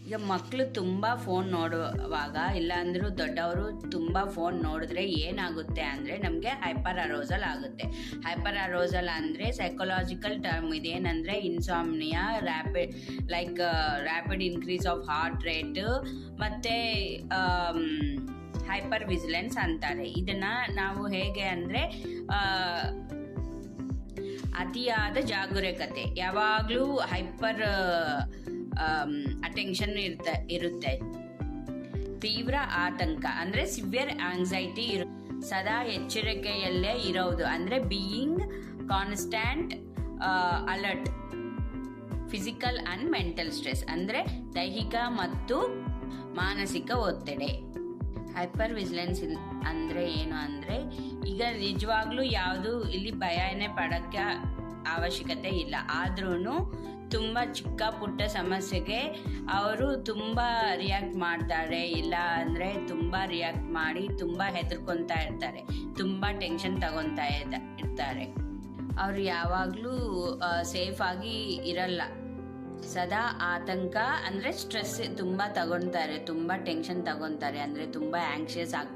ಈಗ ಮಕ್ಕಳು ತುಂಬ ಫೋನ್ ನೋಡುವಾಗ, ಇಲ್ಲಾಂದ್ರೂ ದೊಡ್ಡವರು ತುಂಬ ಫೋನ್ ನೋಡಿದ್ರೆ ಏನಾಗುತ್ತೆ ಅಂದರೆ ನಮಗೆ ಹೈಪರ್ ಅರೋಸಲ್ ಆಗುತ್ತೆ. ಹೈಪರ್ ಅರೋಸಲ್ ಅಂದರೆ ಸೈಕಲಾಜಿಕಲ್ ಟರ್ಮ್. ಇದೇನಂದರೆ insomnia, rapid increase of heart rate ಮತ್ತು ಹೈಪರ್ ವಿಜಿಲೆನ್ಸ್ ಅಂತಾರೆ. ಇದನ್ನು ನಾವು ಹೇಗೆ ಅಂದರೆ ಅತಿಯಾದ ಜಾಗರೂಕತೆ, ಯಾವಾಗಲೂ ಹೈಪರ್ ಅಟೆನ್ಷನ್ ಇರುತ್ತೆ. ತೀವ್ರ ಆತಂಕ ಅಂದರೆ ಸಿವಿಯರ್ ಆಂಗ್ಸೈಟಿ ಸದಾ ಎಚ್ಚರಿಕೆಯಲ್ಲೇ ಇರೋದು ಅಂದರೆ being constant alert. Physical and mental stress ಅಂದರೆ ದೈಹಿಕ ಮತ್ತು ಮಾನಸಿಕ ಒತ್ತಡ. ಹೈಪರ್ ವಿಜಿಲೆನ್ಸ್ ಅಂದರೆ ಏನು ಅಂದರೆ, ಈಗ ನಿಜವಾಗ್ಲೂ ಯಾವುದು ಇಲ್ಲಿ ಭಯನೇ ಪಡೋಕ್ಕೆ ಅವಶ್ಯಕತೆ ಇಲ್ಲ. ಆದ್ರೂ ತುಂಬ ಚಿಕ್ಕ ಪುಟ್ಟ ಸಮಸ್ಯೆಗೆ ಅವರು ತುಂಬ ರಿಯಾಕ್ಟ್ ಮಾಡ್ತಾರೆ, ಇಲ್ಲ ಅಂದರೆ ತುಂಬ ರಿಯಾಕ್ಟ್ ಮಾಡಿ ತುಂಬ ಹೆದರ್ಕೊತಾ ಇರ್ತಾರೆ, ತುಂಬ ಟೆನ್ಷನ್ ತಗೊತಾ ಇರ್ತಾರೆ. ಅವರು ಯಾವಾಗಲೂ ಸೇಫಾಗಿ ಇರಲ್ಲ. ಸದಾ ಆತಂಕ ಅಂದರೆ ಸ್ಟ್ರೆಸ್ ತುಂಬ ತಗೊತಾರೆ, ತುಂಬ ಟೆನ್ಷನ್ ತಗೊತಾರೆ, ಅಂದರೆ ತುಂಬ ಆಂಕ್ಷಿಯಸ್ ಆಗ್ತಾರೆ.